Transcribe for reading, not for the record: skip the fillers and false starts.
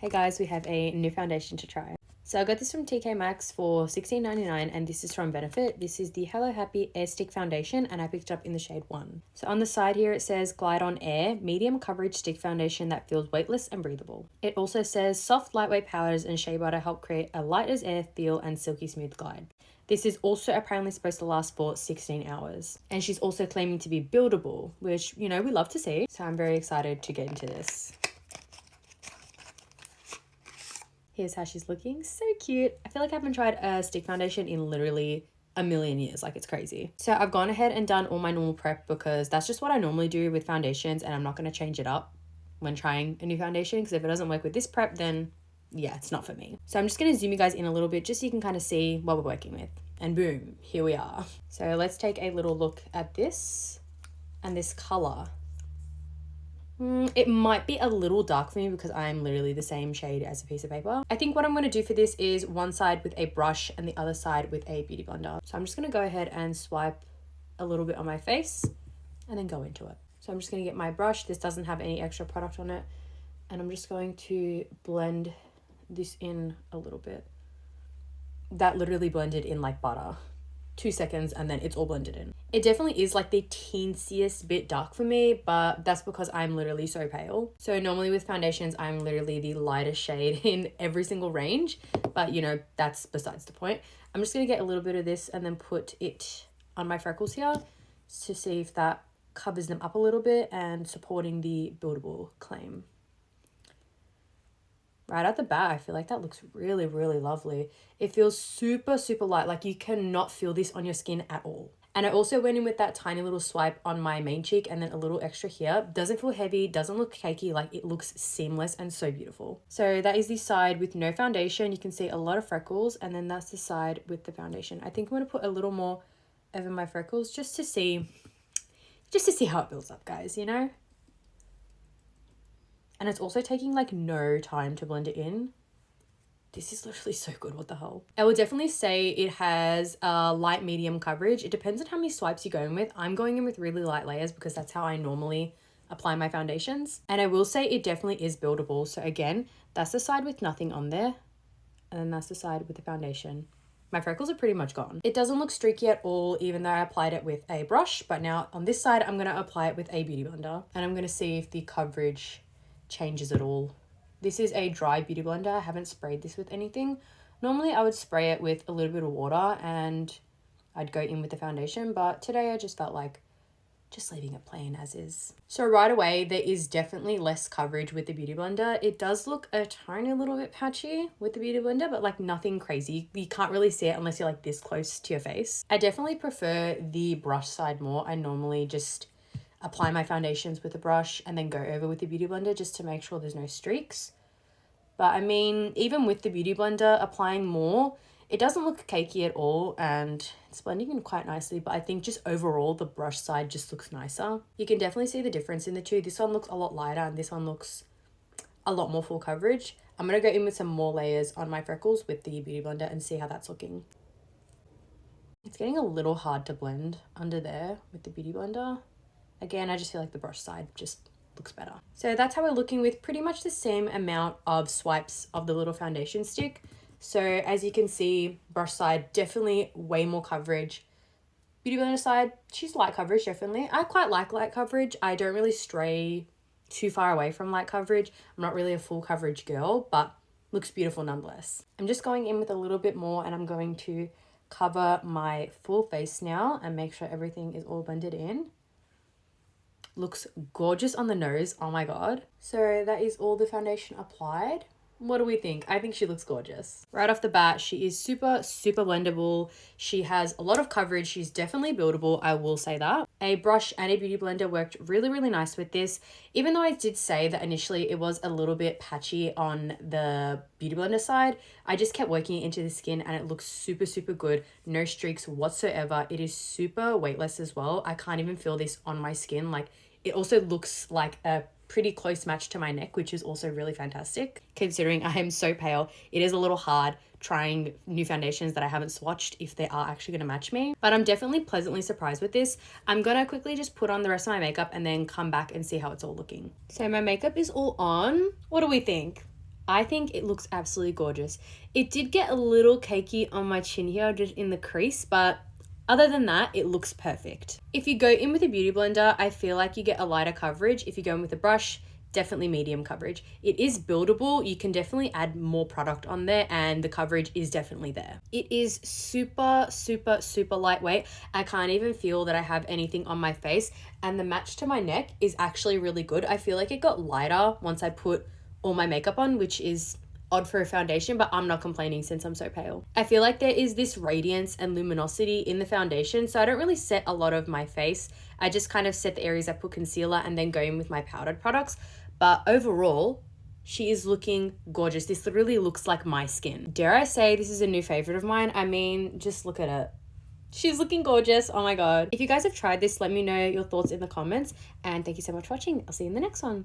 Hey guys, we have a new foundation to try. So I got this from TK Maxx for $16.99 and this is from Benefit. This is the Hello Happy Air Stick Foundation and I picked it up in the shade 1. So on the side here it says Glide on Air, medium coverage stick foundation that feels weightless and breathable. It also says soft lightweight powders and shea butter help create a light as air feel and silky smooth glide. This is also apparently supposed to last for 16 hours. And she's also claiming to be buildable, which, you know, we love to see. So I'm very excited to get into this. Here's how she's looking. So cute. I feel like I haven't tried a stick foundation in literally a million years. Like, it's crazy. So I've gone ahead and done all my normal prep because that's just what I normally do with foundations and I'm not going to change it up when trying a new foundation because if it doesn't work with this prep, then yeah, it's not for me. So I'm just going to zoom you guys in a little bit just so you can kind of see what we're working with. And boom, here we are. So let's take a little look at this and this color. It might be a little dark for me because I'm literally the same shade as a piece of paper. I think what I'm going to do for this is one side with a brush and the other side with a beauty blender. So I'm just going to go ahead and swipe a little bit on my face and then go into it. So I'm just going to get my brush. This doesn't have any extra product on it. And I'm just going to blend this in a little bit. That literally blended in like butter. 2 seconds and then it's all blended in. It definitely is like the teensiest bit dark for me, but that's because I'm literally so pale. So normally with foundations, I'm literally the lightest shade in every single range, but you know, that's besides the point. I'm just gonna get a little bit of this and then put it on my freckles here to see if that covers them up a little bit and supporting the buildable claim. Right at the bat, I feel like that looks really, really lovely. It feels super, super light. Like you cannot feel this on your skin at all. And I also went in with that tiny little swipe on my main cheek and then a little extra here. Doesn't feel heavy, doesn't look cakey, like it looks seamless and so beautiful. So that is the side with no foundation. You can see a lot of freckles and then that's the side with the foundation. I think I'm gonna put a little more over my freckles just to see how it builds up, guys, you know? And it's also taking like no time to blend it in. This is literally so good, what the hell. I would definitely say it has a light medium coverage. It depends on how many swipes you're going with. I'm going in with really light layers because that's how I normally apply my foundations. And I will say it definitely is buildable. So again, that's the side with nothing on there. And then that's the side with the foundation. My freckles are pretty much gone. It doesn't look streaky at all, even though I applied it with a brush. But now on this side, I'm gonna apply it with a beauty blender. And I'm gonna see if the coverage changes at all. This is a dry beauty blender. I haven't sprayed this with anything. Normally I would spray it with a little bit of water and I'd go in with the foundation, but today I just felt like just leaving it plain as is. So right away, there is definitely less coverage with the beauty blender. It does look a tiny little bit patchy with the beauty blender, but like nothing crazy. You can't really see it unless you're like this close to your face. I definitely prefer the brush side more. I normally just apply my foundations with a brush and then go over with the beauty blender just to make sure there's no streaks. But I mean, even with the beauty blender applying more, it doesn't look cakey at all and it's blending in quite nicely. But I think just overall, the brush side just looks nicer. You can definitely see the difference in the two. This one looks a lot lighter and this one looks a lot more full coverage. I'm going to go in with some more layers on my freckles with the beauty blender and see how that's looking. It's getting a little hard to blend under there with the beauty blender. Again, I just feel like the brush side just looks better. So that's how we're looking with pretty much the same amount of swipes of the little foundation stick. So as you can see, brush side, definitely way more coverage. Beauty blender side, she's light coverage, definitely. I quite like light coverage. I don't really stray too far away from light coverage. I'm not really a full coverage girl, but looks beautiful nonetheless. I'm just going in with a little bit more and I'm going to cover my full face now and make sure everything is all blended in. Looks gorgeous on the nose. Oh my god. So that is all the foundation applied. What do we think? I think she looks gorgeous. Right off the bat, she is super, super blendable. She has a lot of coverage. She's definitely buildable, I will say that. A brush and a beauty blender worked really, really nice with this. Even though I did say that initially it was a little bit patchy on the beauty blender side, I just kept working it into the skin and it looks super, super good. No streaks whatsoever. It is super weightless as well. I can't even feel this on my skin. Like, it also looks like a pretty close match to my neck, which is also really fantastic. Considering I am so pale, it is a little hard trying new foundations that I haven't swatched if they are actually going to match me. But I'm definitely pleasantly surprised with this. I'm going to quickly just put on the rest of my makeup and then come back and see how it's all looking. So my makeup is all on. What do we think? I think it looks absolutely gorgeous. It did get a little cakey on my chin here, just in the crease, but other than that, it looks perfect. If you go in with a beauty blender, I feel like you get a lighter coverage. If you go in with a brush, definitely medium coverage. It is buildable. You can definitely add more product on there and the coverage is definitely there. It is super, super, super lightweight. I can't even feel that I have anything on my face, and the match to my neck is actually really good. I feel like it got lighter once I put all my makeup on, which is odd for a foundation, but I'm not complaining since I'm so pale. I feel like there is this radiance and luminosity in the foundation, so I don't really set a lot of my face. I just kind of set the areas I put concealer and then go in with my powdered products. But overall, she is looking gorgeous. This literally looks like my skin. Dare I say this is a new favorite of mine? I mean, just look at it. She's looking gorgeous. Oh my God. If you guys have tried this, let me know your thoughts in the comments. And thank you so much for watching. I'll see you in the next one.